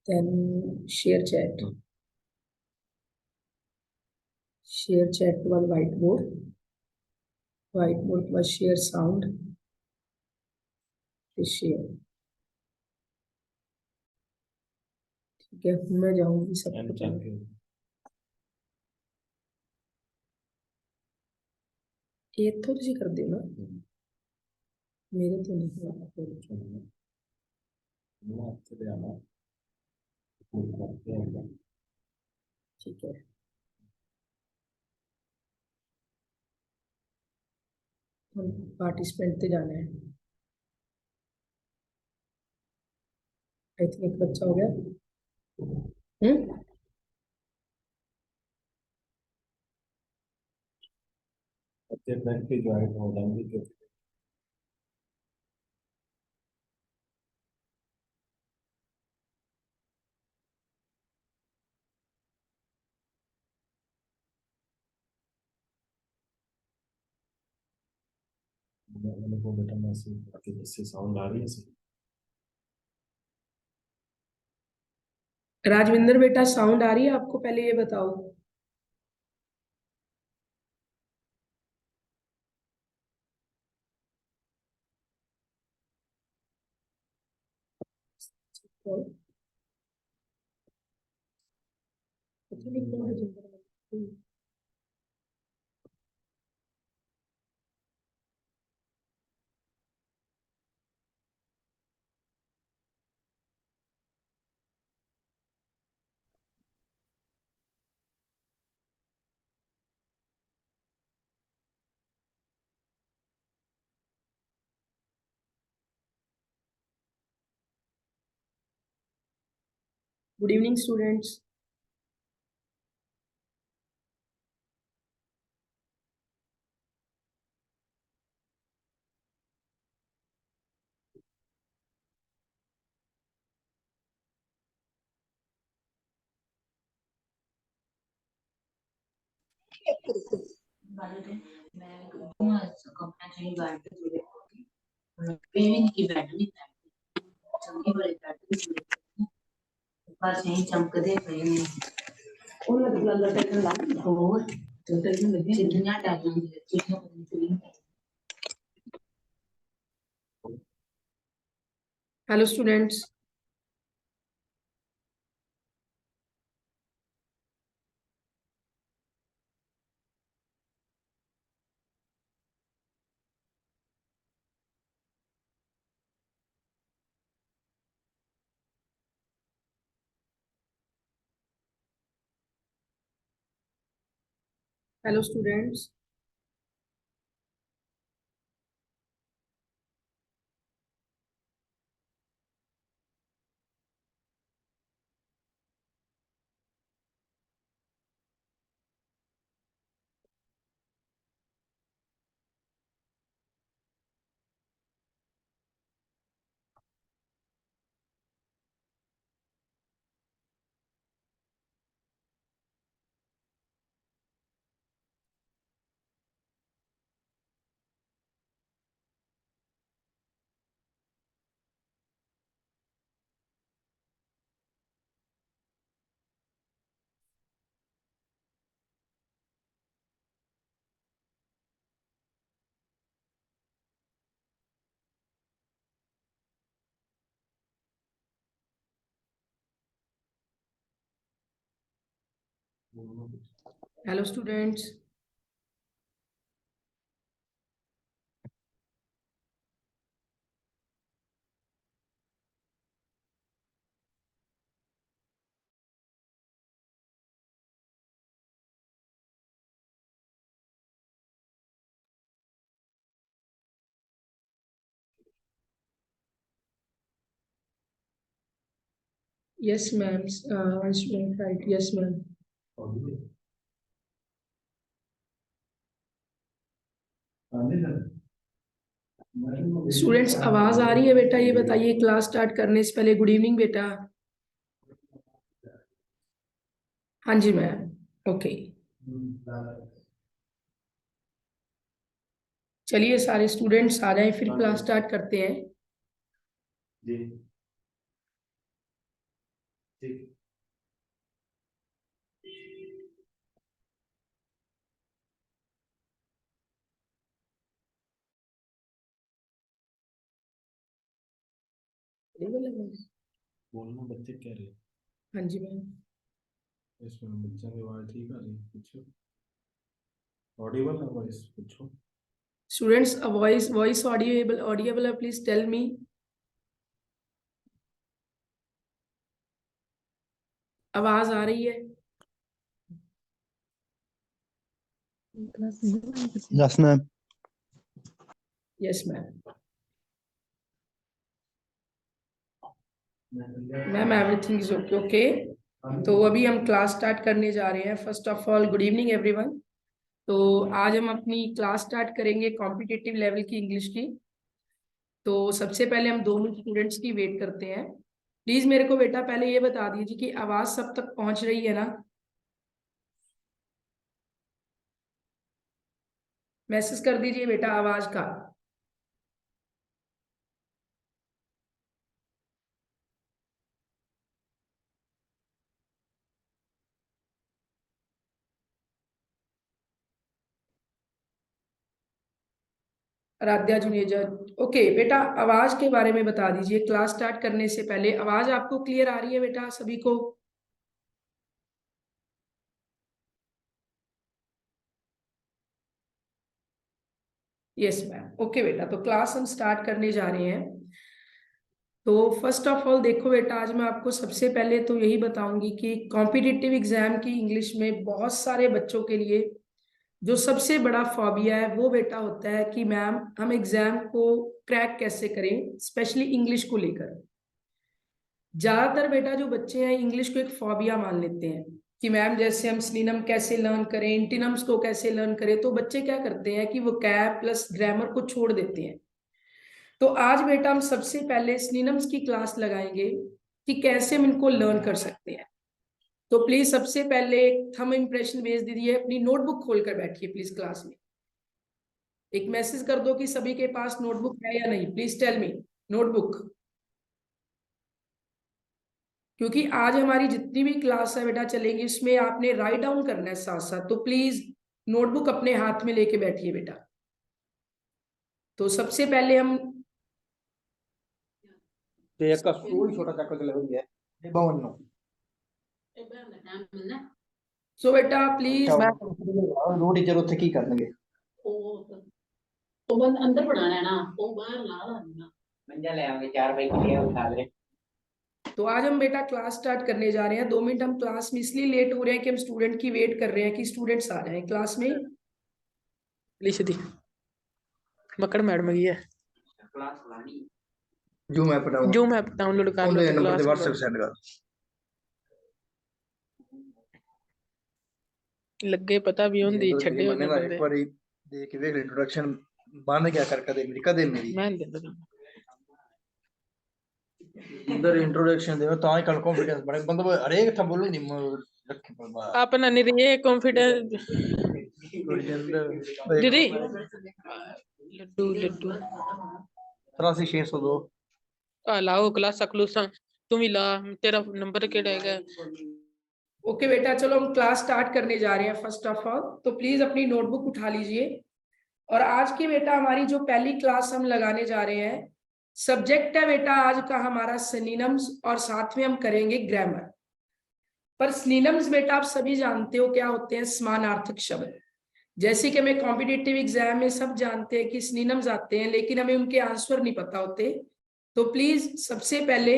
then share chat के बाद whiteboard के बाद share sound शेयर। ठीक है, मैं जाऊंगी सबको ये तो तुझे कर देना, मेरे तो नहीं हुआ। ठीक है, हम पार्टिसिपेंट पे जाना है। आई थिंक एक बच्चा हो गया। ज्वाइन हो जाएंगे। बेटा मैसेज साउंड आ रही है। राजविंदर बेटा साउंड आ रही है आपको, पहले ये बताओ। पता नहीं क्यों राजविंदर। Good evening students. चमकदे पे ने ਉਹਨਾਂ ਦੇ ਗੱਲ ਟੈਕਨ ਲੱਗ ਹੋਰ ਤੇ ਟੈਕਨ ਲੱਗੀ ਜਿੰਨੀਆਂ ਟੈਕਨ ਦੀ ਚੀਜ਼ਾਂ ਪਤਾ ਨਹੀਂ। Hello students. Hello students. Hello students. Yes ma'am, student right, yes ma'am. Students आवाज आ रही है बेटा, ये बताइए क्लास स्टार्ट करने से पहले। गुड इवनिंग बेटा। हाँ जी मैम, ओके। चलिए सारे स्टूडेंट्स आ जाएं, फिर क्लास स्टार्ट करते हैं। ठीक। बोलना बच्चे कह रहे। हाँ जी मैम। इसमें बच्चा की आवाज ठीक आ रही है, पूछो। ऑडिबल है वॉइस, पूछो। स्टूडेंट्स वॉइस ऑडिएबल है, प्लीज टेल मी। आवाज आ रही है? Yes ma'am. Yes ma'am. Ma'am everything is okay. Okay, तो अभी हम क्लास स्टार्ट करने जा रहे हैं। First of all good evening everyone. तो आज हम अपनी क्लास स्टार्ट करेंगे कॉम्पिटिटिव लेवल की इंग्लिश की। तो सबसे पहले हम दोनों स्टूडेंट्स की वेट करते हैं। प्लीज मेरे को बेटा पहले ये बता दीजिए कि आवाज सब तक पहुंच रही है ना? मैसेज कर दीजिए बेटा आवाज का। आराध्या जुनेजा, ओके बेटा आवाज के बारे में बता दीजिए। क्लास स्टार्ट करने से पहले आवाज आपको क्लियर आ रही है बेटा सभी को? Yes ma'am. ओके बेटा, तो क्लास हम स्टार्ट करने जा रहे हैं। तो फर्स्ट ऑफ ऑल देखो बेटा, आज मैं आपको सबसे पहले तो यही बताऊंगी कि कॉम्पिटिटिव एग्जाम की इंग्लिश में बहुत सारे बच्चों के लिए जो सबसे बड़ा फॉबिया है वो बेटा होता है कि मैम हम एग्जाम को क्रैक कैसे करें, स्पेशली इंग्लिश को लेकर। ज्यादातर बेटा जो बच्चे हैं इंग्लिश को एक फॉबिया मान लेते हैं कि मैम जैसे हम सिनोनिम कैसे लर्न करें, एंटोनिम्स को कैसे लर्न करें। तो बच्चे क्या करते हैं कि वो कैब प्लस ग्रामर को छोड़ देते हैं। तो आज बेटा हम सबसे पहले सिनोनिम्स की क्लास लगाएंगे कि कैसे हम इनको लर्न कर सकते हैं। तो प्लीज सबसे पहले एक थंब इंप्रेशन भेज दीजिए, अपनी नोटबुक खोलकर बैठिए प्लीज क्लास में। एक मैसेज कर दो कि सभी के पास नोटबुक है या नहीं। Please tell me notebook. क्योंकि आज हमारी जितनी भी क्लास है बेटा चलेंगी उसमें आपने राइट डाउन करना है साथ साथ। तो प्लीज नोटबुक अपने हाथ में लेके बैठिए बेटा। तो सबसे पहले हम एक स्कूल छोटा सा कर ले है ये 52 सो बेटा प्लीज दो टीचर ਉੱਥੇ ਕੀ ਕਰਨਗੇ ਉਹ ਬੰਦ ਅੰਦਰ ਪੜਾਣਾ ਹੈ ना, ਉਹ ਬਾਹਰ ਲਾ ਦੇਣਾ मंजा ले आएंगे 4 बजे के लिए उठा ले। तो आज हम बेटा क्लास स्टार्ट करने जा रहे हैं। 2 मिनट हम क्लास में इसलिए लेट हो रहे हैं कि हम स्टूडेंट की वेट कर रहे हैं कि स्टूडेंट्स आ जाएं क्लास में। मकड़ मैडम की है क्लास लानी जो मैं डाउनलोड कर लो नंबर पे व्हाट्सएप सेंड कर लगे पता भी होंदी छड्डे होने बंदे एक बारी देख के देख इंट्रोडक्शन बंद क्या कर कदे मेरी मैं दे दो इधर इंट्रोडक्शन दे ता ही कल कॉन्फिडेंस बड़े बंदा हर एक था बोलो नहीं रखे पर अपना नहीं ये कॉन्फिडेंस दीदी लड्डू लड्डू 83602 लाओ क्लास क्लूसा तुम ही ला तेरा नंबर केड़ा है। ओके बेटा चलो हम क्लास स्टार्ट करने जा रहे हैं। फर्स्ट ऑफ ऑल तो प्लीज अपनी नोटबुक उठा लीजिए। और आज की बेटा हमारी जो पहली क्लास हम लगाने जा रहे हैं, सब्जेक्ट है बेटा आज का हमारा सिनोनिम्स और साथ में हम करेंगे ग्रामर। पर सिनोनिम्स बेटा आप सभी जानते हो क्या होते हैं, समानार्थक शब्द। जैसे कि हमें कॉम्पिटिटिव एग्जाम में सब जानते हैं कि सिनोनिम्स आते हैं लेकिन हमें उनके आंसर नहीं पता होते। तो प्लीज सबसे पहले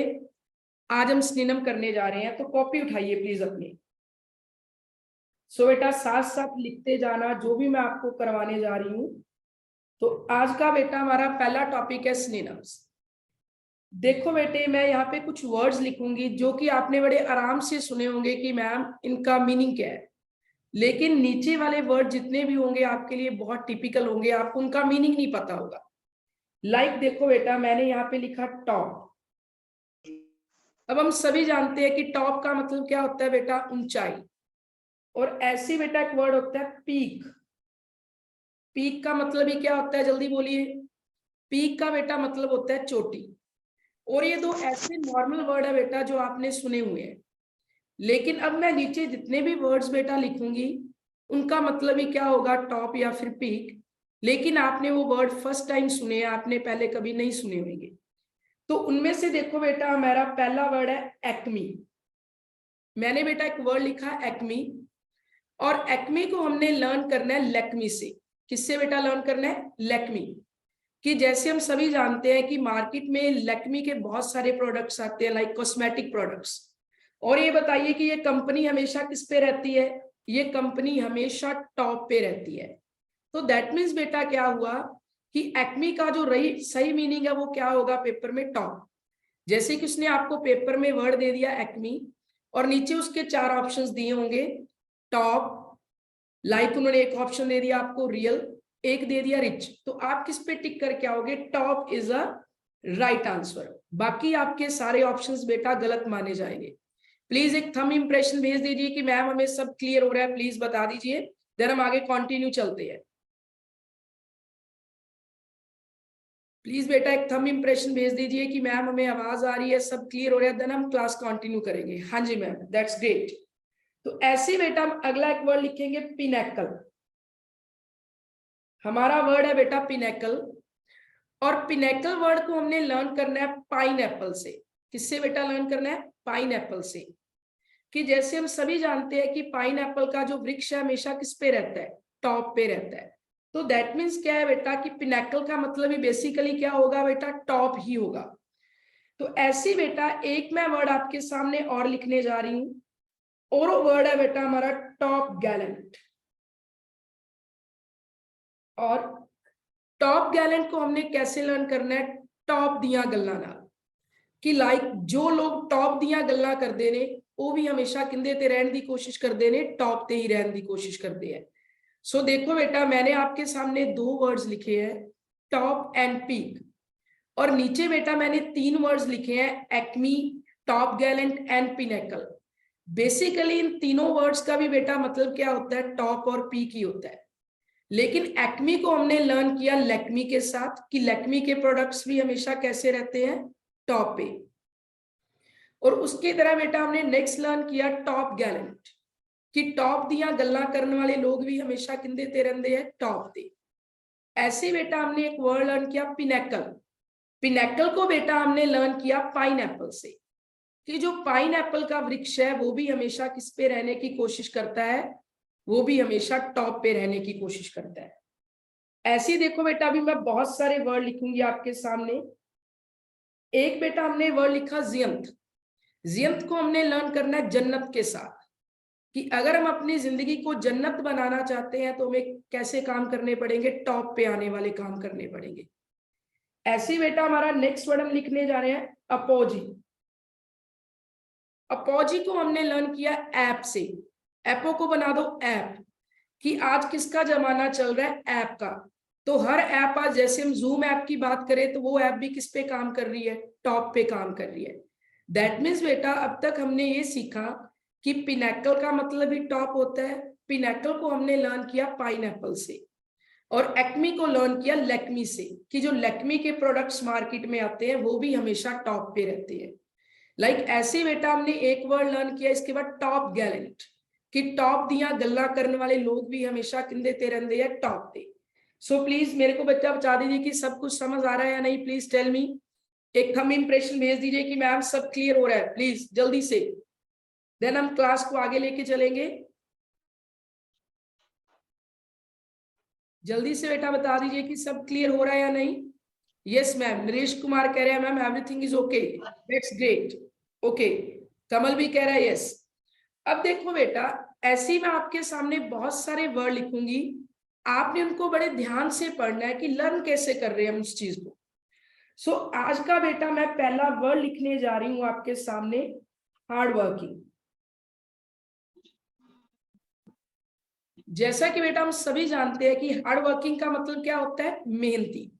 आज हम सिनोनिम करने जा रहे हैं। तो कॉपी उठाइए प्लीज अपनी। सो बेटा साथ साथ लिखते जाना जो भी मैं आपको करवाने जा रही हूं। तो आज का बेटा हमारा पहला टॉपिक है सिनोनिम्स। देखो बेटे मैं यहाँ पे कुछ वर्ड्स लिखूंगी जो कि आपने बड़े आराम से सुने होंगे कि मैम इनका मीनिंग क्या है। लेकिन नीचे वाले वर्ड जितने भी होंगे आपके लिए बहुत टिपिकल होंगे, आपको उनका मीनिंग नहीं पता होगा। लाइक देखो बेटा मैंने यहाँ पे लिखा टॉप। अब हम सभी जानते हैं कि टॉप का मतलब क्या होता है बेटा, ऊंचाई। और ऐसे बेटा एक वर्ड होता है पीक। पीक का मतलब ही क्या होता है, जल्दी बोलिए। पीक का बेटा मतलब होता है चोटी। और ये दो ऐसे नॉर्मल वर्ड है बेटा जो आपने सुने हुए हैं। लेकिन अब मैं नीचे जितने भी वर्ड्स बेटा लिखूंगी उनका मतलब ही क्या होगा, टॉप या फिर पीक। लेकिन आपने वो वर्ड फर्स्ट टाइम सुने, आपने पहले कभी नहीं सुने होंगे। तो उनमें से देखो बेटा, हमारा पहला वर्ड है एक्मी। मैंने बेटा एक वर्ड लिखा एक्मी, और एक्मी को हमने लर्न करना है लैक्मी से। किससे बेटा लर्न करना है? लैक्मी। कि जैसे हम सभी जानते हैं कि मार्केट में लैक्मी के बहुत सारे प्रोडक्ट्स आते हैं, लाइक कॉस्मेटिक प्रोडक्ट्स। और ये बताइए कि ये कंपनी हमेशा किस पे रहती है? ये कंपनी हमेशा टॉप पे रहती है। तो दैट मीन्स बेटा क्या हुआ कि एक्मी का जो सही मीनिंग है वो क्या होगा पेपर में? टॉप। जैसे कि उसने आपको पेपर में वर्ड दे दिया एक्मी, और नीचे उसके 4 ऑप्शंस दिए होंगे, टॉप, लाइक उन्होंने एक ऑप्शन दे दिया आपको रियल, एक दे दिया रिच। तो आप किस पे टिक करके आओगे? Top is a right answer. बाकी आपके सारे ऑप्शंस बेटा गलत माने जाएंगे। प्लीज एक थंब इंप्रेशन भेज दीजिए कि मैम हमें सब क्लियर हो रहा है, प्लीज बता दीजिए, देन हम आगे कंटिन्यू चलते हैं। प्लीज बेटा एक थंब इंप्रेशन भेज दीजिए कि मैम हमें आवाज आ रही है, सब क्लियर हो रहा है, देन हम क्लास कंटिन्यू करेंगे। हाँ जी मैम, दैट्स ग्रेट। तो ऐसे बेटा हम अगला एक वर्ड लिखेंगे पिनेकल। हमारा वर्ड है बेटा पिनेकल, और पिनेकल वर्ड को हमने लर्न करना है पाइन एप्पल से। किससे बेटा लर्न करना है? पाइन एप्पल से। कि जैसे हम सभी जानते हैं कि पाइन एप्पल का जो वृक्ष है हमेशा किस पे रहता है? टॉप पे रहता है। तो दैट मीन्स क्या है बेटा कि पिनेकल का मतलब ही बेसिकली क्या होगा बेटा? टॉप ही होगा। तो ऐसे बेटा एक मैं वर्ड आपके सामने और लिखने जा रही हूं, और वो वर्ड है बेटा हमारा टॉप गैलेंट। और टॉप गैलेंट को हमने कैसे लर्न करना है? टॉप दिया गल्ला नाल। कि लाइक जो लोग टॉप दिया गल्ला करते ने वो भी हमेशा किंदे ते रहने की कोशिश करते ने? टॉप ते ही रहने की कोशिश करते हैं। सो देखो बेटा, मैंने आपके सामने 2 वर्ड्स लिखे हैं, टॉप एंड पीक। और नीचे बेटा मैंने 3 वर्ड्स लिखे हैं, acme, top gallant and pinnacle. Basically इन तीनों वर्ड्स का भी बेटा मतलब क्या होता है? टॉप और पीक ही होता है। लेकिन एक्मी को हमने लर्न किया लैक्मी के साथ, कि लैक्मी के प्रोडक्ट्स भी हमेशा कैसे रहते हैं? टॉप पे। और उसकी तरह बेटा हमने नेक्स्ट लर्न किया टॉप गैलेंट, कि टॉप दिया गल्ला करने वाले लोग भी हमेशा किंदे ते रहंदे हैं? टॉप ते। ऐसे बेटा हमने एक वर्ड लर्न किया पिनेकल। पिनेकल को बेटा हमने लर्न किया पाइन एप्पल से, कि जो पाइन एप्पल का वृक्ष है वो भी हमेशा किस पे रहने की कोशिश करता है? वो भी हमेशा टॉप पे रहने की कोशिश करता है। ऐसे देखो बेटा, अभी मैं बहुत सारे वर्ड लिखूंगी आपके सामने। एक बेटा हमने वर्ड लिखा जियंत। जियंत को हमने लर्न करना है जन्नत के साथ, कि अगर हम अपनी जिंदगी को जन्नत बनाना चाहते हैं तो हमें कैसे काम करने पड़ेंगे? टॉप पे आने वाले काम करने पड़ेंगे। ऐसे बेटा हमारा नेक्स्ट वर्ड हम लिखने जा रहे हैं अपोजी। अपोजी को हमने लर्न किया ऐप से। एपो को बना दो ऐप, कि आज किसका जमाना चल रहा है? ऐप का। तो हर ऐप आज, जैसे हम जूम ऐप की बात करें तो वो ऐप भी किस पे काम कर रही है? टॉप पे काम कर रही है। दैट मीन्स बेटा अब तक हमने ये सीखा कि पिनेकल का मतलब ही टॉप होता है। पिनेकल को हमने लर्न किया पाइनएप्पल से, और एक्मी को लर्न किया लैक्मी से, कि जो लैक्मी के प्रोडक्ट्स मार्केट में आते हैं वो भी हमेशा टॉप पे रहते हैं। लाइक ऐसे बेटा हमने एक वर्ड लर्न किया इसके बाद टॉप गैलेंट, कि टॉप दिया गल्ला करने वाले लोग भी हमेशा किंदे ते रहंदे हैं? टॉप ते। सो प्लीज मेरे को बच्चा बता दीजिए कि सब कुछ समझ आ रहा है या नहीं। प्लीज टेल मी, एक थंब इंप्रेशन भेज दीजिए कि मैम सब क्लियर हो रहा है, प्लीज जल्दी से, देन हम क्लास को आगे लेके चलेंगे। जल्दी से बेटा बता दीजिए कि सब क्लियर हो रहा है या नहीं। यस मैम, नरेश कुमार कह रहे हैं ma'am everything is okay, that's great. Okay, Kamal भी कह रहा है यस। अब देखो बेटा, ऐसे ही मैं आपके सामने बहुत सारे वर्ड लिखूंगी, आपने उनको बड़े ध्यान से पढ़ना है कि लर्न कैसे कर रहे हैं हम उस चीज को। सो आज का बेटा मैं पहला वर्ड लिखने जा रही हूं आपके सामने, हार्ड वर्किंग। जैसा कि बेटा हम सभी जानते हैं कि हार्ड वर्किंग का मतलब क्या होता है? मेहनती।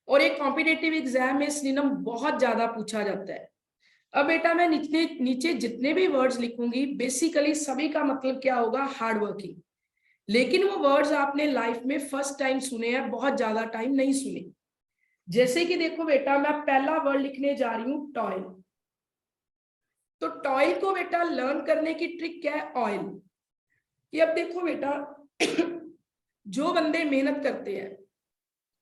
और एक कॉम्पिटिटिव एग्जाम में सिनोनिम बहुत ज्यादा पूछा जाता है। अब बेटा मैं नीचे जितने भी वर्ड्स लिखूंगी बेसिकली सभी का मतलब क्या होगा? Hard working. लेकिन वो वर्ड्स आपने लाइफ में फर्स्ट टाइम सुने हैं, बहुत ज्यादा टाइम नहीं सुने। जैसे कि देखो बेटा, मैं पहला वर्ड लिखने जा रही हूं टॉयल। तो टॉयल को बेटा लर्न करने की ट्रिक क्या है? ऑयल। कि अब देखो बेटा जो बंदे मेहनत करते हैं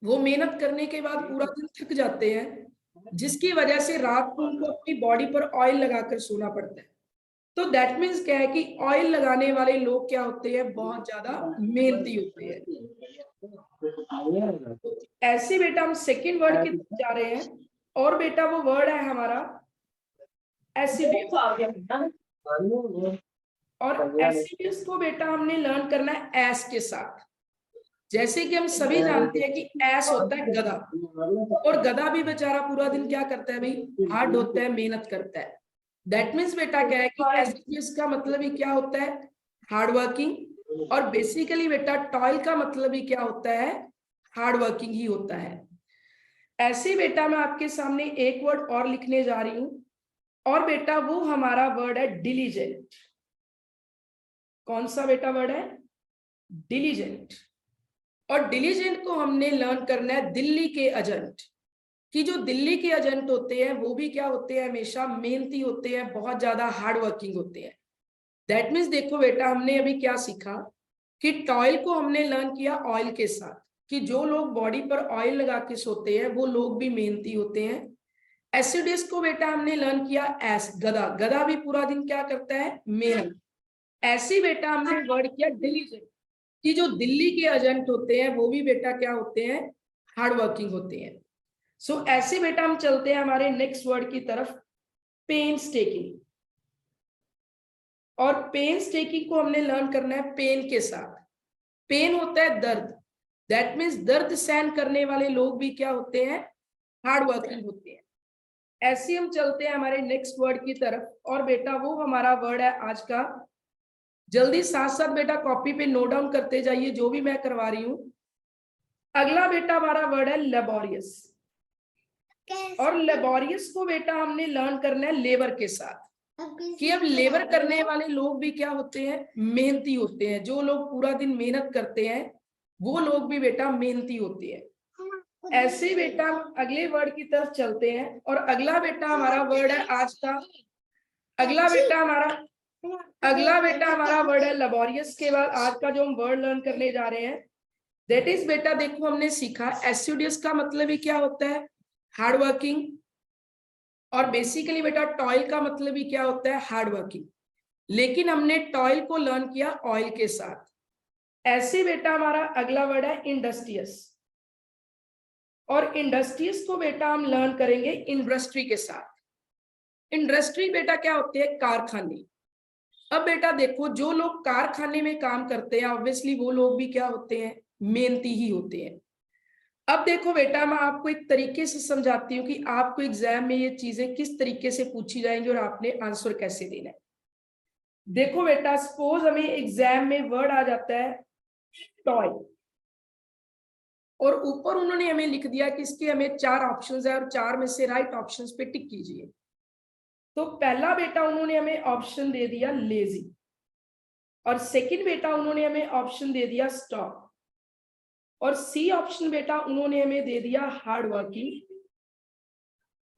वो मेहनत करने के बाद पूरा दिन थक जाते हैं, जिसकी वजह से रात को उनको अपनी बॉडी पर ऑयल लगाकर सोना पड़ता है। तो दैट मीन्स क्या है कि ऑयल लगाने वाले लोग क्या होते हैं? बहुत ज्यादा मेहनती होते हैं। ऐसे बेटा हम सेकंड वर्ड की तरफ जा रहे हैं, और बेटा वो वर्ड है हमारा एसिडियस। और एसिडियस को बेटा हमने लर्न करना है एस के साथ। जैसे कि हम सभी जानते हैं कि एस होता है गधा, और गधा भी बेचारा पूरा दिन क्या करता है भाई? हार्ड होता है, मेहनत करता है। दैट मीन्स बेटा क्या है कि एसिडियस का मतलब ही क्या होता है? Hard working. और बेसिकली बेटा टॉयल का मतलब ही क्या होता है? हार्ड वर्किंग ही होता है। ऐसे बेटा मैं आपके सामने एक वर्ड और लिखने जा रही हूं, और बेटा वो हमारा वर्ड है डिलीजेंट। कौन सा बेटा वर्ड है? डिलीजेंट। और डिलीजेंट को हमने लर्न करना है दिल्ली के एजेंट। कि जो दिल्ली के एजेंट होते हैं वो भी क्या होते हैं? हमेशा मेहनती होते हैं, बहुत ज्यादा हार्ड वर्किंग होते हैं। दैट मीन्स देखो बेटा हमने अभी क्या सीखा कि टॉयल को हमने लर्न किया ऑयल के साथ, कि जो लोग बॉडी पर ऑयल लगा के सोते हैं वो लोग भी मेहनती होते हैं। एसिडियस को बेटा हमने लर्न किया एस गधा, गधा भी पूरा दिन क्या करता है? मेहनत। ऐसे बेटा हमने वर्ड किया डिलीजेंट, कि जो दिल्ली के एजेंट होते हैं वो भी बेटा क्या होते हैं? हार्ड वर्किंग होते हैं। सो ऐसे बेटा हम चलते हैं हमारे नेक्स्ट वर्ड की तरफ, पेन्सटेकिंग। और पेन्सटेकिंग को हमने लर्न करना है पेन के साथ। पेन होता है दर्द, दैट मीन्स दर्द सहन करने वाले लोग भी क्या होते हैं? हार्ड वर्किंग होते हैं। ऐसे हम चलते हैं हमारे नेक्स्ट वर्ड की तरफ, और बेटा वो हमारा वर्ड है आज का। जल्दी साथ साथ बेटा कॉपी पे नोट डाउन करते जाइए जो भी मैं करवा रही हूं। अगला बेटा हमारा वर्ड है लेबोरियस। और लेबोरियस को बेटा हमने लर्न करना है लेबर के साथ। कि अब लेबर करने वाले लोग भी क्या होते हैं? मेहनती होते हैं। जो लोग पूरा दिन मेहनत करते हैं वो लोग भी बेटा मेहनती होते हैं। ऐसे बेटा अगले वर्ड की तरफ चलते हैं, और अगला बेटा हमारा वर्ड है आज का। अगला बेटा हमारा वर्ड है लेबोरियस के बाद आज का जो हम वर्ड लर्न करने जा रहे हैं, दैट इज बेटा देखो हमने सीखा एसिडियस का मतलब ही क्या होता है? Hard working. और बेसिकली बेटा टॉयल का मतलब ही क्या होता है? Hard working. लेकिन हमने टॉयल को लर्न किया ऑयल के साथ। ऐसे बेटा हमारा अगला वर्ड है इंडस्ट्रियस, और इंडस्ट्रियस को बेटा हम लर्न करेंगे इंडस्ट्री के साथ। इंडस्ट्री बेटा क्या होती है? कारखाने। अब बेटा देखो जो लोग कारखाने में काम करते हैं ऑब्वियसली वो लोग भी क्या होते हैं? मेहनती ही होते हैं। अब देखो बेटा मैं आपको एक तरीके से समझाती हूँ कि आपको एग्जाम में ये चीजें किस तरीके से पूछी जाएंगी और आपने आंसर कैसे देना है। देखो बेटा सपोज हमें एग्जाम में वर्ड आ जाता है टॉय, और ऊपर उन्होंने हमें लिख दिया कि इसके हमें 4 ऑप्शंस है और 4 में से राइट ऑप्शंस पे टिक कीजिए। तो पहला बेटा उन्होंने हमें ऑप्शन दे दिया लेजी, और सेकंड बेटा उन्होंने हमें ऑप्शन दे दिया स्टॉप, और सी ऑप्शन बेटा उन्होंने हमें दे दिया हार्ड वर्किंग,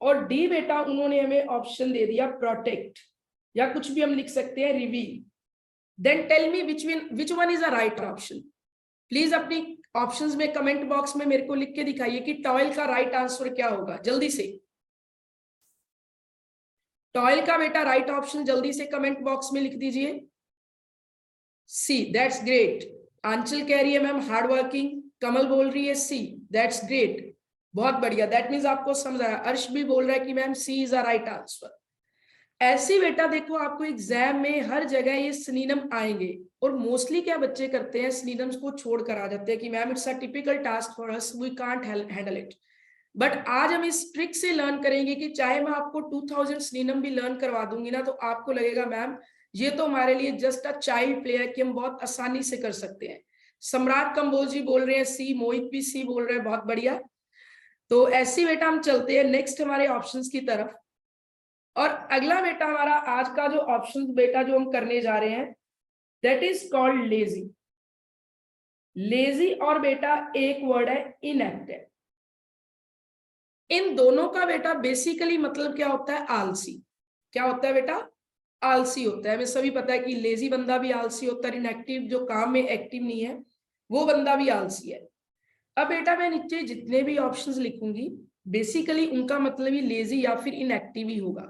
और डी बेटा उन्होंने हमें ऑप्शन दे दिया प्रोटेक्ट, या कुछ भी हम लिख सकते हैं reveal. Then tell me which one is a right option. Please अपनी ऑप्शंस में कमेंट बॉक्स में मेरे को लिख के दिखाइए कि टॉयल का राइट आंसर क्या होगा। जल्दी से टॉयल का बेटा राइट ऑप्शन जल्दी से कमेंट बॉक्स में लिख दीजिए। सी, दैट्स ग्रेट। आंचल कह रही है मैम हार्ड वर्किंग, कमल बोल रही है सी, दैट्स ग्रेट, बहुत बढ़िया। दैट मीन्स आपको समझ आया। अर्श भी बोल रहा है कि ma'am C is a right answer. ऐसे बेटा देखो आपको एग्जाम में हर जगह ये सिनोनिम आएंगे, और मोस्टली क्या बच्चे करते हैं? सिनोनिम्स को छोड़ कर आ जाते हैं कि ma'am it's a typical task for us, we can't handle it. But आज हम इस ट्रिक से लर्न करेंगे कि चाहे मैं आपको 2000 सिनोनिम भी लर्न करवा दूंगी ना, तो आपको लगेगा मैम ये तो हमारे लिए जस्ट अ चाइल्ड प्ले है कि हम बहुत आसानी से कर सकते हैं। सम्राट कंबोज जी बोल रहे हैं सी, मोहित भी सी बोल रहे हैं, बहुत बढ़िया। तो ऐसे बेटा हम चलते हैं नेक्स्ट हमारे ऑप्शंस की तरफ, और अगला बेटा हमारा आज का जो ऑप्शन बेटा जो हम करने जा रहे हैं that is called lazy. Lazy और बेटा एक वर्ड है इनएक्टिव। इन दोनों का बेटा बेसिकली मतलब क्या होता है? आलसी। क्या होता है बेटा? आलसी होता है। हमें सभी पता है कि लेजी बंदा भी आलसी होता है, इनएक्टिव जो काम में एक्टिव नहीं है वो बंदा भी आलसी है। अब बेटा मैं नीचे जितने भी ऑप्शंस लिखूंगी बेसिकली उनका मतलब ही लेजी या फिर इनएक्टिव ही होगा।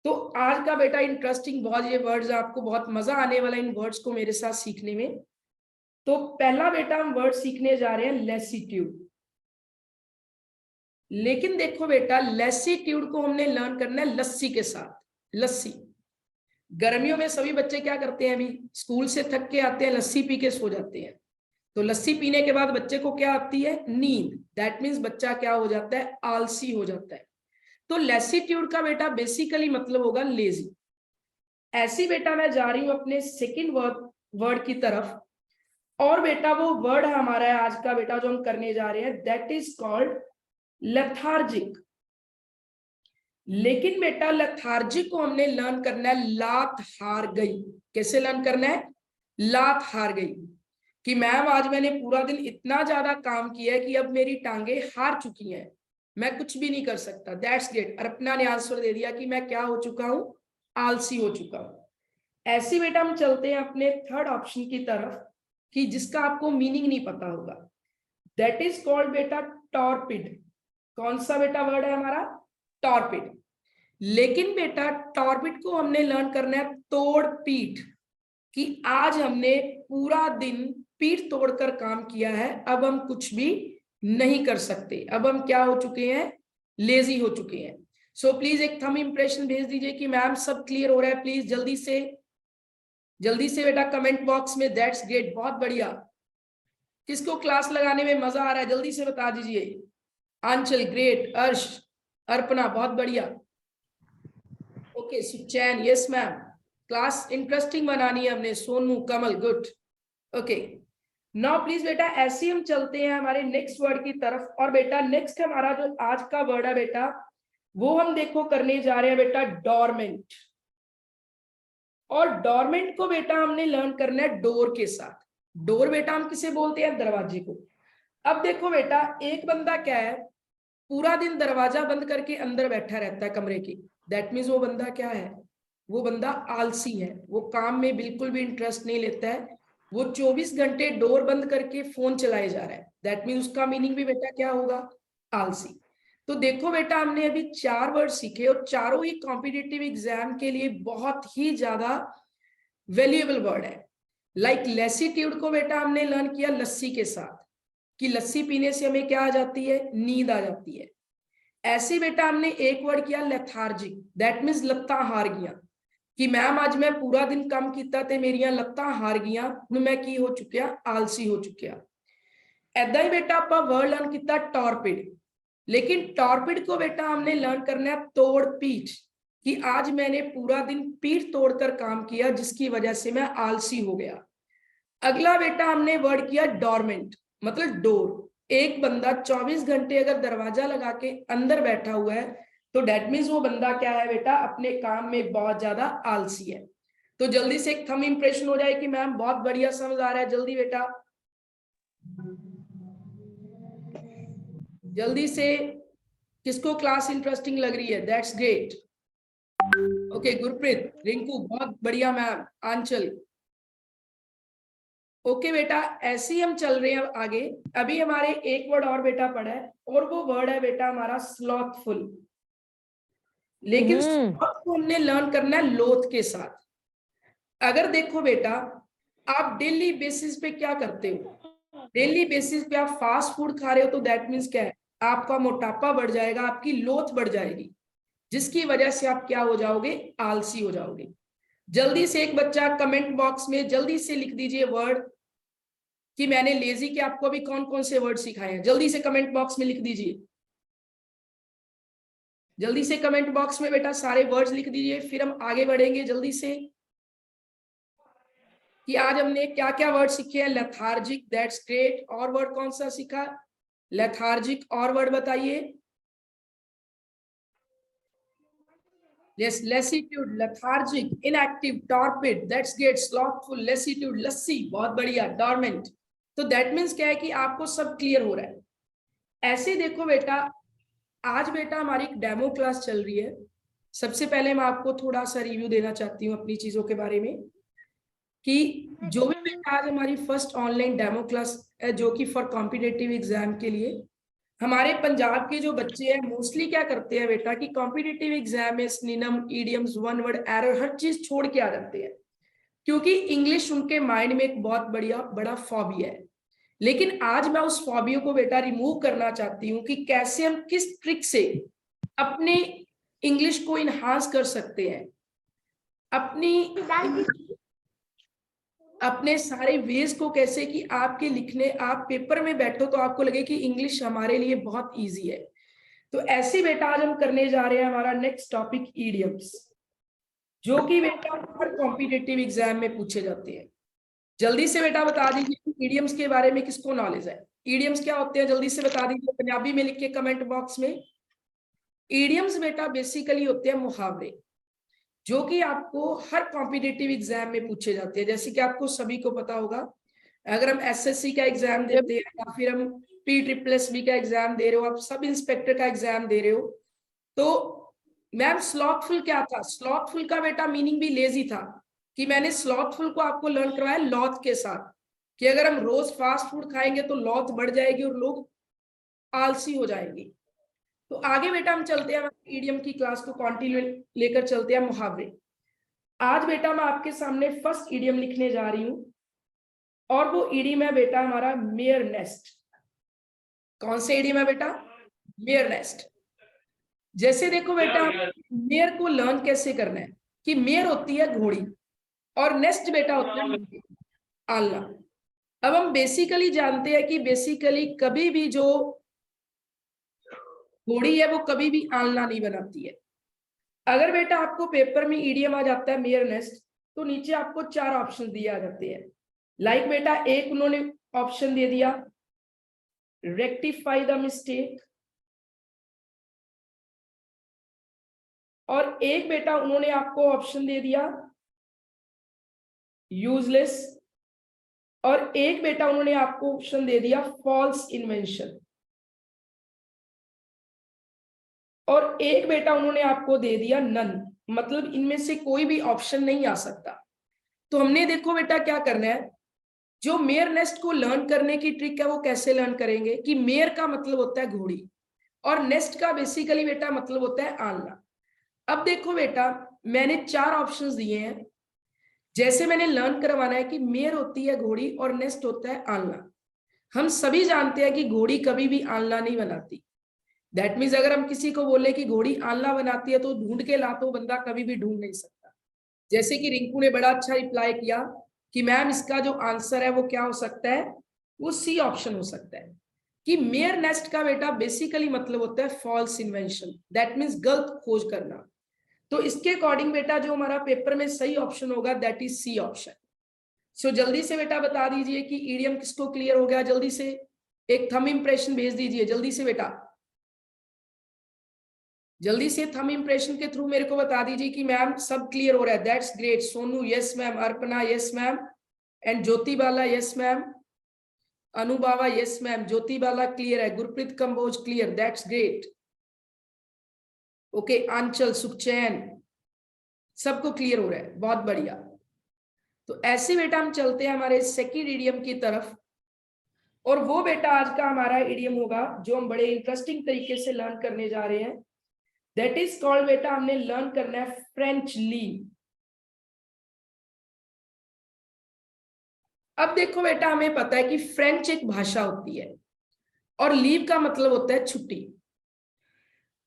तो आज का बेटा इंटरेस्टिंग बहुत ये वर्ड्स, आपको बहुत मजा आने वाला इन वर्ड्स को मेरे साथ सीखने में। तो पहला बेटा हम वर्ड सीखने जा रहे हैं लेसीट्यूड। लेकिन देखो बेटा लेसीट्यूड को हमने लर्न करना है लस्सी के साथ। लस्सी, गर्मियों में सभी बच्चे क्या करते हैं, अभी स्कूल से थक के आते हैं, लस्सी पी के सो जाते हैं। तो लस्सी पीने के बाद बच्चे को क्या आती है? नींद। दैट मीन्स बच्चा क्या हो जाता है? आलसी हो जाता है। तो लेसीट्यूड का बेटा बेसिकली मतलब होगा लेजी। ऐसी बेटा मैं जा रही हूं अपने सेकंड वर्ड की तरफ, और बेटा वो वर्ड हमारा है आज का बेटा जो हम करने जा रहे हैं, दैट इज कॉल्ड लेथार्जिक। लेकिन बेटा लेथार्जिक को हमने लर्न करना है लात हार गई। कैसे लर्न करना है? लात हार गई, कि मैम आज मैंने पूरा दिन इतना ज्यादा काम किया है कि अब मेरी टांगे हार चुकी हैं, मैं कुछ भी नहीं कर सकता। That's great. अर्पणा ने आंसर दे दिया कि मैं क्या हो चुका हूं? आलसी हो चुका हूं। ऐसी बेटा हम चलते हैं अपने थर्ड ऑप्शन की तरफ, कि जिसका आपको मीनिंग नहीं पता होगा। दैट इज कॉल्ड बेटा टॉर्पिड। कौन सा बेटा वर्ड है हमारा? टॉर्पिड। लेकिन बेटा टॉर्पिड को हमने लर्न करना है तोड़ पीट, कि आज हमने पूरा दिन पीठ तोड़कर काम किया है, अब हम कुछ भी नहीं कर सकते, अब हम क्या हो चुके हैं? लेजी हो चुके हैं। सो प्लीज एक थंब इंप्रेशन भेज दीजिए कि मैम सब क्लियर हो रहा है। प्लीज जल्दी से बेटा कमेंट बॉक्स में। दैट्स ग्रेट, बहुत बढ़िया। किसको क्लास लगाने में मजा आ रहा है जल्दी से बता दीजिए। आंचल ग्रेट, अर्श, अर्पणा बहुत बढ़िया। Okay Suchain, yes ma'am, class interesting बनानी है हमने। Sonu, Kamal, good. Okay now please बेटा ऐसे हम चलते हैं हमारे नेक्स्ट वर्ड की तरफ। और बेटा नेक्स्ट हमारा जो आज का वर्ड है बेटा, वो हम देखो करने जा रहे हैं बेटा डोरमेंट। और डोरमेंट को बेटा हमने लर्न करना है डोर के साथ। डोर बेटा हम किसे बोलते हैं? दरवाजे को। अब देखो बेटा एक बंदा क्या है, पूरा दिन दरवाजा बंद करके अंदर बैठा रहता है कमरे के। दैट मीन्स वो बंदा क्या है? वो बंदा आलसी है, वो काम में बिल्कुल भी इंटरेस्ट नहीं लेता है, वो 24 घंटे डोर बंद करके फोन चलाए जा रहा है। दैट मीन्स उसका मीनिंग भी बेटा क्या होगा? आलसी। तो देखो बेटा हमने अभी 4 वर्ड सीखे और चारों ही कॉम्पिटिटिव एग्जाम के लिए बहुत ही ज्यादा वैल्यूएबल वर्ड है। लाइक लेसीट्यूड को बेटा हमने लर्न किया लस्सी के साथ, कि लस्सी पीने से हमें क्या आ जाती है? नींद आ जाती है। ऐसे बेटा हमने एक वर्ड किया लेथार्जिक। दैट मीन्स लत्ता हार गया, कि मैम आज मैं पूरा दिन काम किया ते मेरिया लत्ता हार गया, हुण मैं की हो चुकिया? आलसी हो चुकिया। ऐदा ही बेटा आप वर्ड लर्न किया टॉर्पिड। लेकिन टॉर्पिड को बेटा हमने लर्न करना है तोड़ पीट, कि आज मैंने पूरा दिन पीठ तोड़कर काम किया जिसकी वजह से मैं आलसी हो गया। अगला बेटा हमने वर्ड किया डोरमेंट, मतलब डोर। एक बंदा 24 घंटे अगर दरवाजा लगा के अंदर बैठा हुआ है तो डेट मीन्स वो बंदा क्या है बेटा? अपने काम में बहुत ज्यादा आलसी है। तो जल्दी से एक थंब इंप्रेशन हो जाए कि मैम बहुत बढ़िया समझ आ रहा है। जल्दी बेटा, जल्दी से किसको क्लास इंटरेस्टिंग लग रही है? That's great. Okay Gurpreet, Rinku बहुत बढ़िया मैम, आंचल। ओके बेटा ऐसे ही हम चल रहे हैं आगे। अभी हमारे एक वर्ड और बेटा पड़ा है और वो वर्ड है बेटा हमारा स्लॉथफुल। लेकिन स्लॉथ को हमने लर्न करना है लोथ के साथ। अगर देखो बेटा आप डेली बेसिस पे क्या करते हो? डेली बेसिस पे आप फास्ट फूड खा रहे हो तो दैट मीन्स क्या है? आपका मोटापा बढ़ जाएगा, आपकी लोथ बढ़ जाएगी, जिसकी वजह से आप क्या हो जाओगे? आलसी हो जाओगे। जल्दी से एक बच्चा कमेंट बॉक्स में जल्दी से लिख दीजिए वर्ड, कि मैंने लेजी के आपको अभी कौन कौन से वर्ड सिखाए हैं। जल्दी से कमेंट बॉक्स में लिख दीजिए। जल्दी से कमेंट बॉक्स में बेटा सारे वर्ड्स लिख दीजिए, फिर हम आगे बढ़ेंगे जल्दी से, कि आज हमने क्या क्या वर्ड सीखे हैं। Lethargic, that's great. और वर्ड कौन सा सीखा? लेथार्जिक। और वर्ड बताइए। Yes, lassitude, lethargic, inactive, torpid, that's great, slothful, lassitude, lassi, बहुत बढ़िया, डोरमेंट। तो दैट मीन्स क्या है कि आपको सब क्लियर हो रहा है। ऐसे देखो बेटा आज बेटा हमारी एक डेमो क्लास चल रही है सबसे पहले मैं आपको थोड़ा सा रिव्यू देना चाहती हूँ अपनी चीजों के बारे में, कि जो भी बेटा आज हमारी फर्स्ट ऑनलाइन डेमो क्लास है जो कि फॉर कॉम्पिटिटिव एग्जाम के लिए, हमारे पंजाब के जो बच्चे हैं मोस्टली क्या करते हैं बेटा कि कॉम्पिटिटिव एग्जाम में synonym, idioms, one word error हर चीज छोड़ के आ जाते हैं, क्योंकि इंग्लिश उनके माइंड में एक बहुत बड़ा फॉबिया है। लेकिन आज मैं उस फॉबियो को बेटा रिमूव करना चाहती हूँ कि कैसे हम किस ट्रिक से अपने इंग्लिश को इनहांस कर सकते हैं, अपने सारे वेज को कैसे कि आपके लिखने, आप पेपर में बैठो तो आपको लगे कि इंग्लिश हमारे लिए बहुत इजी है। तो ऐसे बेटा आज हम करने जा रहे हैं हमारा नेक्स्ट टॉपिक इडियम्स, जो कि बेटा हर कॉम्पिटिटिव एग्जाम में पूछे जाते हैं। जल्दी से बेटा बता दीजिए इडियम्स के बारे में किसको नॉलेज है। इडियम्स क्या होते हैं जल्दी से बता दीजिए पंजाबी में लिख के कमेंट बॉक्स में। इडियम्स बेटा बेसिकली होते हैं मुहावरे, जो कि आपको हर कॉम्पिटिटिव एग्जाम में पूछे जाते हैं। जैसे कि आपको सभी को पता होगा, अगर हम एसएससी का एग्जाम देते हैं या फिर हम PSSB का एग्जाम दे रहे हो, आप सब इंस्पेक्टर का एग्जाम दे रहे हो, तो मैम स्लॉथफुल क्या था? स्लॉथफुल का बेटा मीनिंग भी लेजी था, कि मैंने स्लॉथफुल को आपको लर्न करवाया लॉथ के साथ, कि अगर हम रोज फास्ट फूड खाएंगे तो लॉथ बढ़ जाएगी और लोग आलसी हो जाएंगे। तो आगे बेटा हम चलते हैं, ईडियम की क्लास को कंटिन्यू लेकर चलते हैं मुहावरे। आज बेटा मैं आपके सामने फर्स्ट ईडियम लिखने जा रही हूं, और वो ईडियम है बेटा हमारा मेयर नेस्ट। कौन से ईडियम है बेटा? Mayor nest. जैसे देखो बेटा, मेयर को लर्न कैसे करना है कि मेयर होती है घोड़ी और नेस्ट बेटा होता है आलना। अब हम बेसिकली जानते हैं कि बेसिकली कभी भी जो घोड़ी है वो कभी भी आलना नहीं बनाती है। अगर बेटा आपको पेपर में ईडियम आ जाता है मेयर नेस्ट, तो नीचे आपको 4 ऑप्शन दिए आ जाते हैं। लाइक बेटा एक उन्होंने ऑप्शन दे दिया रेक्टिफाई द मिस्टेक, और एक बेटा उन्होंने आपको ऑप्शन दे दिया यूजलेस, और एक बेटा उन्होंने आपको ऑप्शन दे दिया फॉल्स इन्वेंशन, और एक बेटा उन्होंने आपको दे दिया नन, मतलब इनमें से कोई भी ऑप्शन नहीं आ सकता। तो हमने देखो बेटा क्या करना है, जो मेयर नेस्ट को लर्न करने की ट्रिक है वो कैसे लर्न करेंगे कि मेयर का मतलब होता है घोड़ी और नेस्ट का बेसिकली बेटा मतलब होता है आलना। अब देखो बेटा मैंने 4 ऑप्शंस दिए हैं। जैसे मैंने लर्न करवाना है कि मेयर होती है घोड़ी और नेस्ट होता है आलना। हम सभी जानते हैं कि घोड़ी कभी भी आलना नहीं बनाती। दैट मीन्स अगर हम किसी को बोले कि घोड़ी आलना बनाती है तो ढूंढ के ला तो बंदा कभी भी ढूंढ नहीं सकता। जैसे कि रिंकू ने बड़ा अच्छा रिप्लाई किया कि मैम इसका जो आंसर है वो क्या हो सकता है, वो सी ऑप्शन हो सकता है, कि मेयर नेस्ट का बेटा बेसिकली मतलब होता है फॉल्स इन्वेंशन, दैट मीन्स गलत खोज करना। तो इसके अकॉर्डिंग बेटा जो हमारा पेपर में सही ऑप्शन होगा दैट इज सी ऑप्शन। सो जल्दी से बेटा बता दीजिए कि ईडियम किसको क्लियर हो गया, जल्दी से एक थंब इंप्रेशन भेज दीजिए जल्दी से बेटा, जल्दी से थंब इंप्रेशन के थ्रू मेरे को बता दीजिए कि मैम सब क्लियर हो रहा है। That's great. Sonu yes ma'am, Arpana yes ma'am, and Jyoti Bala yes ma'am, Anubava yes ma'am, Jyoti Bala clear है, Gurpreet Kamboj clear, that's great. Okay Aanchal, Sukhchain, सबको क्लियर हो रहा है, बहुत बढ़िया। तो ऐसे बेटा हम चलते हैं हमारे सेकंड इडियम की तरफ, और वो बेटा आज का हमारा इडियम होगा जो हम बड़े इंटरेस्टिंग तरीके से लर्न करने जा रहे हैं। दैट इज कॉल्ड बेटा हमने लर्न करना है फ्रेंच लीव। अब देखो बेटा हमें पता है कि फ्रेंच एक भाषा होती है और लीव का मतलब होता है छुट्टी।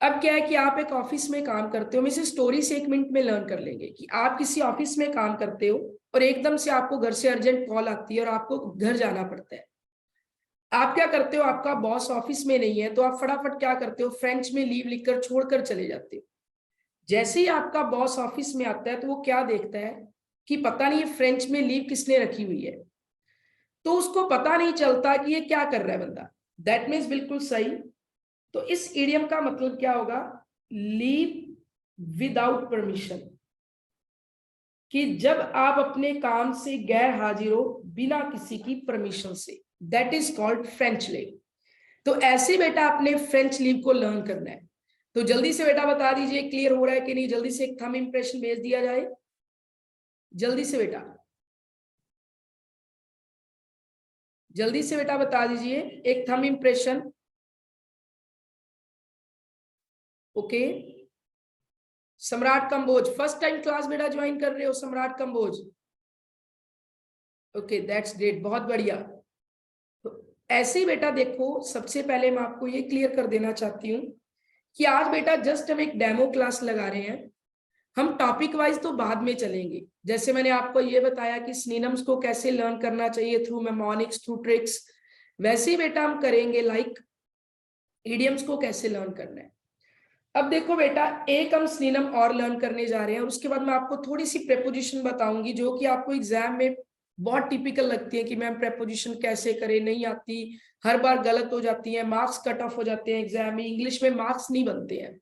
अब क्या है कि आप एक ऑफिस में काम करते हो, हम इसे स्टोरी से 1 मिनट में लर्न कर लेंगे कि आप किसी ऑफिस में काम करते हो और एकदम से आपको घर से अर्जेंट कॉल आती है और आपको घर जाना पड़ता है। आप क्या करते हो, आपका बॉस ऑफिस में नहीं है तो आप फटाफट क्या करते हो, फ्रेंच में लीव लिखकर छोड़कर चले जाते हो। जैसे ही आपका बॉस ऑफिस में आता है तो वो क्या देखता है कि पता नहीं फ्रेंच में लीव किसने रखी हुई है, तो उसको पता नहीं चलता कि ये क्या कर रहा है बंदा। दैट मीन्स बिल्कुल सही। तो इस इडियम का मतलब क्या होगा, लीव विदाउट परमिशन, कि जब आप अपने काम से गैर हाजिर हो बिना किसी की परमिशन से, that is called French leave. तो ऐसे बेटा आपने फ्रेंच लीव को लर्न करना है। तो जल्दी से बेटा बता दीजिए क्लियर हो रहा है कि नहीं, जल्दी से एक थंब इंप्रेशन भेज दिया जाए, जल्दी से बेटा, जल्दी से बेटा बता दीजिए एक थंब इंप्रेशन। ओके, सम्राट कंबोज फर्स्ट टाइम क्लास बेटा ज्वाइन कर रहे हो सम्राट कंबोज? ओके दैट्स ग्रेट, बहुत बढ़िया। तो ऐसे ही बेटा देखो, सबसे पहले मैं आपको ये क्लियर कर देना चाहती हूँ कि आज बेटा जस्ट हम एक डेमो क्लास लगा रहे हैं। हम टॉपिक वाइज तो बाद में चलेंगे, जैसे मैंने आपको ये बताया कि सिनोनिम्स को कैसे लर्न करना चाहिए थ्रू मेमोनिक्स, थ्रू ट्रिक्स, वैसे ही बेटा हम करेंगे लाइक इडियम्स को कैसे लर्न करना है। अब देखो बेटा, एक हम सिनोनिम और लर्न करने जा रहे हैं और उसके बाद मैं आपको थोड़ी सी प्रेपोजिशन बताऊंगी जो कि आपको एग्जाम में बहुत टिपिकल लगती है कि मैम प्रेपोजिशन कैसे करें, नहीं आती, हर बार गलत हो जाती है, मार्क्स कट ऑफ हो जाते हैं एग्जाम में, इंग्लिश में मार्क्स नहीं बनते हैं।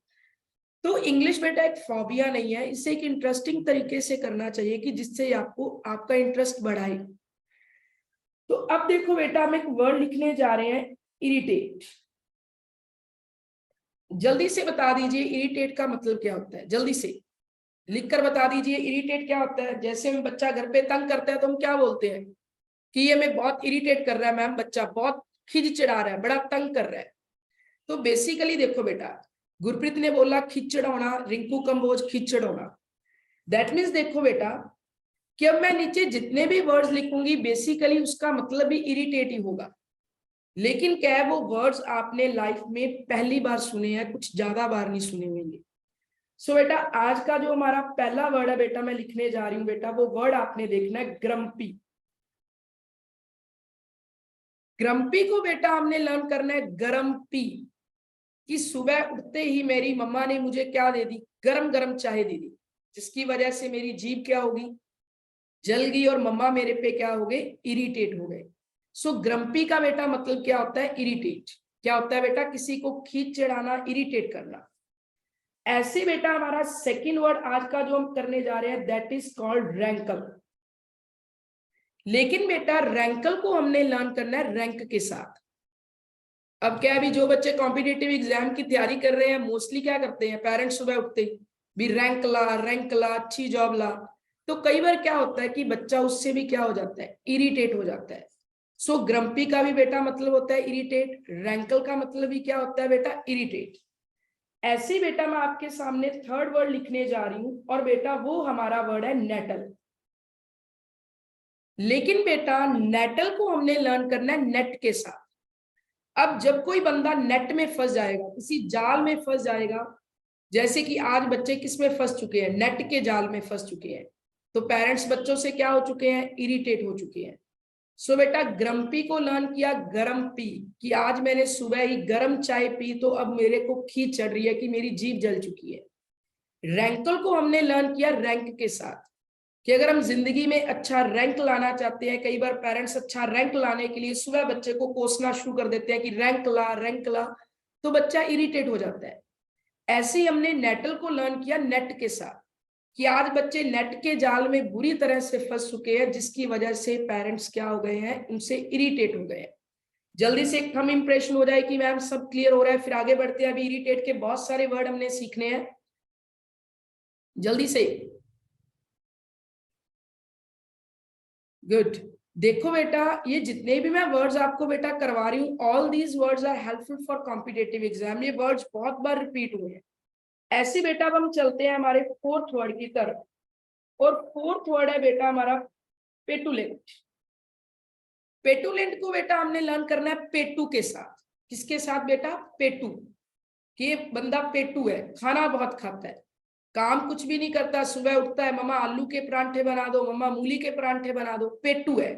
तो इंग्लिश बेटा एक फोबिया नहीं है, इसे एक इंटरेस्टिंग तरीके से करना चाहिए कि जिससे आपको आपका इंटरेस्ट बढ़ाए। तो अब देखो बेटा, हम एक वर्ड लिखने जा रहे हैं, इरिटेट। जल्दी से बता दीजिए इरिटेट का मतलब क्या होता है, जल्दी से लिखकर बता दीजिए इरिटेट क्या होता है। जैसे हम बच्चा घर पे तंग करता है तो हम क्या बोलते हैं कि ये हमें बहुत इरिटेट कर रहा है मैम, बच्चा बहुत खिज चिढ़ा रहा है, बड़ा तंग कर रहा है। तो बेसिकली देखो बेटा, गुरप्रीत ने बोला खिचड़ाना, रिंकू कंबोज खिचड़ाना, दैट मीन्स देखो बेटा कि अब मैं नीचे जितने भी वर्ड्स लिखूंगी बेसिकली उसका मतलब भी इरिटेट ही होगा, लेकिन क्या है वो वर्ड्स आपने लाइफ में पहली बार सुने हैं, कुछ ज्यादा बार नहीं सुने होंगे। सो बेटा आज का जो हमारा पहला वर्ड है बेटा मैं लिखने जा रही हूं बेटा, वो वर्ड आपने देखना है ग्रम्पी। ग्रम्पी को बेटा हमने लर्न करना है गरम पी, कि सुबह उठते ही मेरी मम्मा ने मुझे क्या दे दी, गरम गरम चाय दे दी, जिसकी वजह से मेरी जीभ क्या होगी, जल गई और मम्मा मेरे पे क्या हो गए, इरिटेट हो गए। सो ग्रम्पी का बेटा मतलब क्या होता है, इरिटेट। क्या होता है बेटा, किसी को खींच चढ़ाना, इरिटेट करना। ऐसे बेटा हमारा सेकंड वर्ड आज का जो हम करने जा रहे हैं दैट इज कॉल्ड रैंकल। लेकिन बेटा रैंकल को हमने लर्न करना है रैंक के साथ। अब क्या, अभी जो बच्चे कॉम्पिटिटिव एग्जाम की तैयारी कर रहे हैं मोस्टली क्या करते हैं, पेरेंट्स सुबह उठते भी रैंक ला, अच्छी जॉब ला। तो कई बार क्या होता है कि बच्चा उससे भी क्या हो जाता है, इरिटेट हो जाता है। सो ग्रम्पी का भी बेटा मतलब होता है इरिटेट, रैंकल का मतलब भी क्या होता है बेटा, इरिटेट। ऐसे बेटा मैं आपके सामने थर्ड वर्ड लिखने जा रही हूं और बेटा वो हमारा वर्ड है नेटल। लेकिन बेटा नेटल को हमने लर्न करना है नेट के साथ। अब जब कोई बंदा नेट में फंस जाएगा, किसी जाल में फंस जाएगा, जैसे कि आज बच्चे किस में फंस चुके हैं, नेट के जाल में फंस चुके हैं, तो पेरेंट्स बच्चों से क्या हो चुके हैं, इरिटेट हो चुके हैं। सो बेटा ग्रम्पी को लर्न किया गरम पी, कि आज मैंने सुबह ही गरम चाय पी तो अब मेरे को खींच चढ़ रही है कि मेरी जीभ जल चुकी है। रैंकल को हमने लर्न किया रैंक के साथ, कि अगर हम जिंदगी में अच्छा रैंक लाना चाहते हैं, कई बार पेरेंट्स अच्छा रैंक लाने के लिए सुबह बच्चे को कोसना शुरू कर देते हैं कि रैंक ला, तो बच्चा इरिटेट हो जाता है। ऐसे ही हमने नेटल को लर्न किया नेट के साथ, कि आज बच्चे नेट के जाल में बुरी तरह से फंस चुके हैं, जिसकी वजह से पेरेंट्स क्या हो गए हैं, उनसे इरिटेट हो गए हैं। जल्दी से एक थंब इंप्रेशन हो जाए कि मैम सब क्लियर हो रहा है, फिर आगे बढ़ते हैं। अभी इरिटेट के बहुत सारे वर्ड हमने सीखने हैं, जल्दी से। गुड। देखो बेटा ये जितने भी मैं वर्ड्स आपको बेटा करवा रही हूँ, all these words are helpful for competitive exam. ये वर्ड्स बहुत बार रिपीट हुए हैं। ऐसे बेटा अब हम चलते हैं हमारे फोर्थ वर्ड की तरफ, और फोर्थ वर्ड है बेटा हमारा पेटुलेंट। पेटुलेंट को बेटा हमने लर्न करना है पेटू के साथ। किसके साथ बेटा, पेटू, कि ये बंदा पेटू है, खाना बहुत खाता है, काम कुछ भी नहीं करता, सुबह उठता है मम्मा आलू के परांठे बना दो, मम्मा मूली के परांठे बना दो, पेटू है।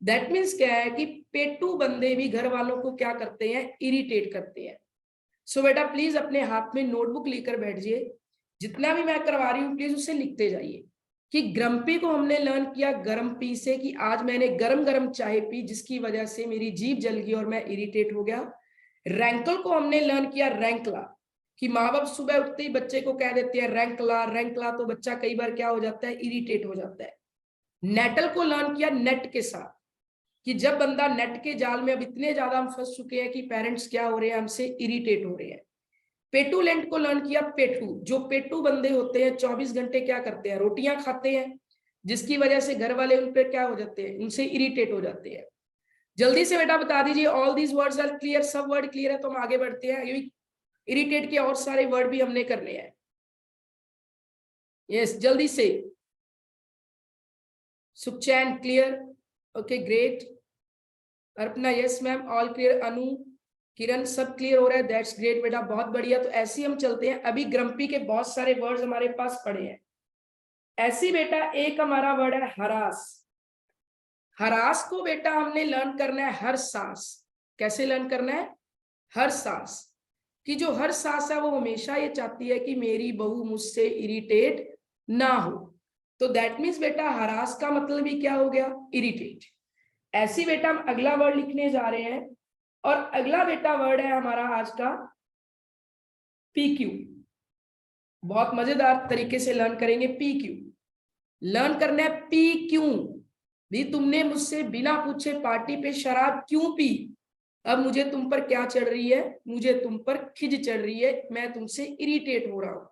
दैट मीन्स क्या है कि पेटू बंदे भी घर वालों को क्या करते हैं, इरिटेट करते हैं। सो बेटा प्लीज अपने हाथ में नोटबुक लेकर बैठिए, जितना भी मैं करवा रही हूँ प्लीज उसे लिखते जाइए। कि ग्रम्पी को हमने लर्न किया गरम पी से, कि आज मैंने गरम गरम चाय पी जिसकी वजह से मेरी जीभ जल गई और मैं इरिटेट हो गया। रैंकल को हमने लर्न किया रैंकला, कि माँ बाप सुबह उठते ही बच्चे को कह देते हैं रैंक ला, तो बच्चा कई बार क्या हो जाता है, इरिटेट हो जाता है। नेटल को लर्न किया नेट के साथ, कि जब बंदा नेट के जाल में अब इतने ज्यादा हम फंस चुके हैं कि पेरेंट्स क्या हो रहे हैं, हमसे इरिटेट हो रहे हैं। पेटुलेंट को लर्न किया पेटू। जो पेटू बंदे होते हैं 24 घंटे क्या करते हैं, रोटियां खाते हैं, जिसकी वजह से घर वाले उन पे क्या हो जाते हैं, उनसे इरिटेट हो जाते हैं। जल्दी से बेटा बता दीजिए, all these words are clear? सब वर्ड क्लियर है तो हम आगे बढ़ते हैं, इरिटेट के और सारे वर्ड भी हमने करने हैं। यस, जल्दी से। Sukhchain clear? Okay great. Arpana yes ma'am, all clear. Anu, Kiran, सब क्लियर हो रहा है, दैट्स ग्रेट बेटा, बहुत बढ़िया। तो ऐसे ही हम चलते हैं। अभी ग्रम्पी के बहुत सारे वर्ड्स हमारे पास पड़े हैं। ऐसी बेटा एक हमारा वर्ड है हरास। हरास को बेटा हमने लर्न करना है हर सांस। कैसे लर्न करना है? हर सांस। कि जो हर सांस है वो हमेशा ये चाहती है कि मेरी बहू मुझसे इरिटेट ना हो। तो दैट मीन्स बेटा हरास का मतलब ही क्या हो गया? इरिटेट। ऐसी बेटा हम अगला वर्ड लिखने जा रहे हैं, और अगला बेटा वर्ड है हमारा आज का PQ। बहुत मजेदार तरीके से लर्न करेंगे PQ। लर्न करना है PQ। भी तुमने मुझसे बिना पूछे पार्टी पे शराब क्यों पी? अब मुझे तुम पर क्या चढ़ रही है? मुझे तुम पर खिज चढ़ रही है, मैं तुमसे इरिटेट हो रहा हूं।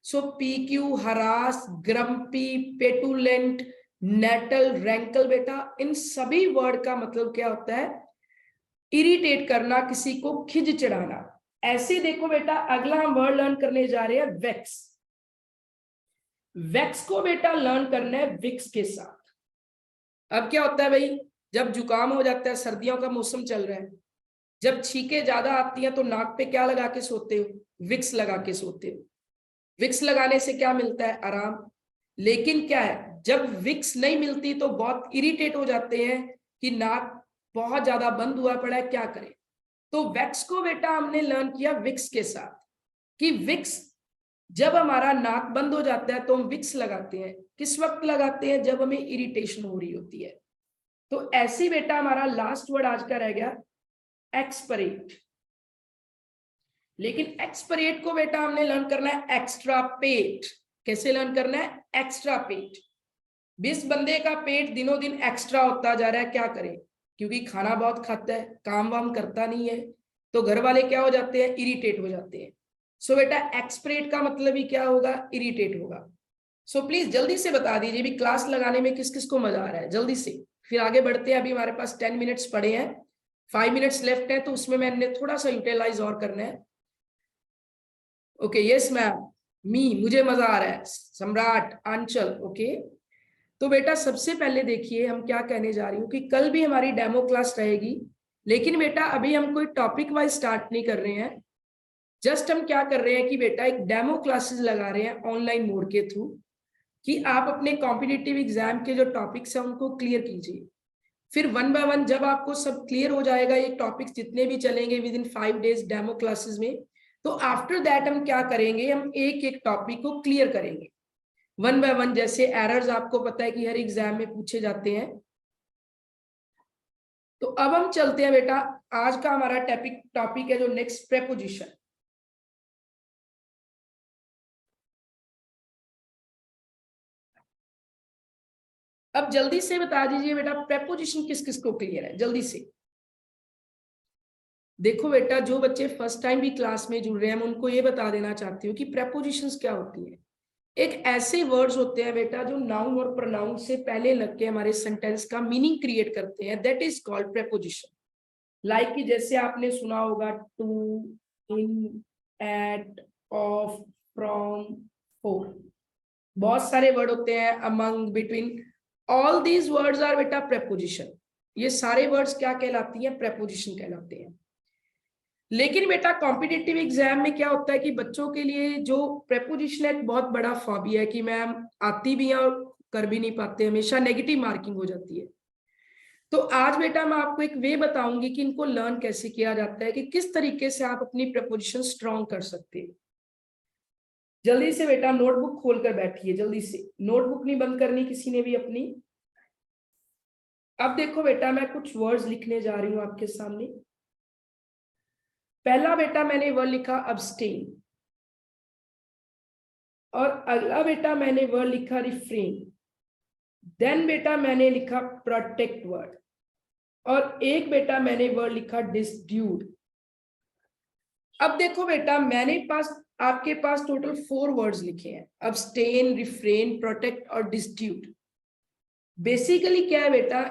सो PQ, हरास, ग्रम्पी, पेटुलेंट, नेटल, रैंकल बेटा इन सभी वर्ड का मतलब क्या होता है? इरिटेट करना, किसी को खिज चढ़ाना। ऐसे देखो बेटा अगला हम वर्ड लर्न करने जा रहे हैं वेक्स। वेक्स को बेटा लर्न करना है विक्स के साथ। अब क्या होता है भाई, जब जुकाम हो जाता है, सर्दियों का मौसम चल रहा है, जब छींके ज्यादा आती हैं तो नाक पे क्या लगा के सोते हो? विक्स लगा के सोते हो। विक्स लगाने से क्या मिलता है? आराम। लेकिन क्या है, जब विक्स नहीं मिलती तो बहुत इरिटेट हो जाते हैं कि नाक बहुत ज्यादा बंद हुआ पड़ा है, क्या करें? तो वैक्स को बेटा हमने लर्न किया विक्स के साथ। कि विक्स, जब हमारा नाक बंद हो जाता है तो हम विक्स लगाते हैं। किस वक्त लगाते हैं? जब हमें इरिटेशन हो रही होती है। तो ऐसी बेटा हमारा लास्ट वर्ड आज का रह गया एक्सपरेट। लेकिन एक्सपरेट को बेटा हमने लर्न करना है एक्स्ट्रा पेट। कैसे लर्न करना है? एक्स्ट्रा पेट। 20 बंदे का पेट दिनों दिन एक्स्ट्रा होता जा रहा है, क्या करें? क्योंकि खाना बहुत खाता है, काम वाम करता नहीं है, तो घर वाले क्या हो जाते हैं? इरिटेट हो जाते हैं। सो बेटा एक्सपरेट का मतलब ही क्या होगा? इरिटेट होगा। सो प्लीज जल्दी से बता दीजिए भी क्लास लगाने में किस किस को मजा आ रहा है, जल्दी से। फिर आगे बढ़ते हैं। अभी हमारे पास 10 मिनट्स पड़े हैं, 5 मिनट्स लेफ्ट है, तो उसमें मैंने थोड़ा सा यूटिलाइज और करना है। ओके यस मैम, मुझे मजा आ रहा है। सम्राट, आंचल, ओके। तो बेटा सबसे पहले देखिए हम क्या कहने जा रही हूँ कि कल भी हमारी डेमो क्लास रहेगी, लेकिन बेटा अभी हम कोई टॉपिक वाइज स्टार्ट नहीं कर रहे हैं। जस्ट हम क्या कर रहे हैं कि बेटा एक डेमो क्लासेस लगा रहे हैं ऑनलाइन मोड के थ्रू, कि आप अपने कॉम्पिटिटिव एग्जाम के जो टॉपिक्स हैं उनको क्लियर कीजिए। फिर 1 बाय 1 जब आपको सब क्लियर हो जाएगा, ये टॉपिक्स जितने भी चलेंगे with in 5 days demo classes में, तो आफ्टर दैट हम क्या करेंगे, हम एक एक टॉपिक को क्लियर करेंगे 1 बाय 1। जैसे एरर्स आपको पता है कि हर एग्जाम में पूछे जाते हैं। तो अब हम चलते हैं बेटा, आज का हमारा टॉपिक है जो नेक्स्ट, प्रेपोजिशन। अब जल्दी से बता दीजिए बेटा प्रेपोजिशन किस किस को क्लियर है, जल्दी से। देखो बेटा जो बच्चे फर्स्ट टाइम भी क्लास में जुड़ रहे हैं, मैं उनको ये बता देना चाहती हूँ कि प्रेपोजिशंस क्या होती है। एक ऐसे वर्ड्स होते हैं बेटा जो नाउन और प्रोनाउन से पहले लग के हमारे सेंटेंस का मीनिंग क्रिएट करते हैं, that is called preposition. Like कि जैसे आपने सुना होगा to, in, at, of, from, for. बहुत सारे वर्ड होते हैं, among, between. All these words are बेटा प्रेपोजिशन। ये सारे वर्ड्स क्या कहलाती हैं? प्रेपोजिशन कहलाते हैं। लेकिन बेटा कॉम्पिटिटिव एग्जाम में क्या होता है कि बच्चों के लिए जो प्रेपोजिशन है एक बहुत बड़ा फॉबिया है कि मैम आती भी है और कर भी नहीं पाते, हमेशा नेगेटिव मार्किंग हो जाती है। तो आज बेटा मैं आपको एक वे बताऊंगी कि इनको लर्न कैसे किया जाता है, कि किस तरीके से आप अपनी प्रेपोजिशन स्ट्रॉन्ग कर सकते हैं। जल्दी से बेटा नोटबुक खोलकर बैठिए, जल्दी से। नोटबुक नहीं बंद करनी किसी ने भी अपनी। अब देखो बेटा मैं कुछ वर्ड्स लिखने जा रही हूं आपके सामने। पहला बेटा मैंने वर्ड लिखा अब्सटेन, और अगला बेटा मैंने वर्ड लिखा रिफ्रेन। देन बेटा मैंने लिखा प्रोटेक्ट वर्ड, और एक बेटा मैंने वर्ड लिखा डिस्ड्यूड। अब देखो बेटा, मैंने आपके पास टोटल 4 वर्ड्स लिखे हैं, अब्सटेन, रिफ्रेन, प्रोटेक्ट और डिस्ट्यूट। बेसिकली क्या है बेटा,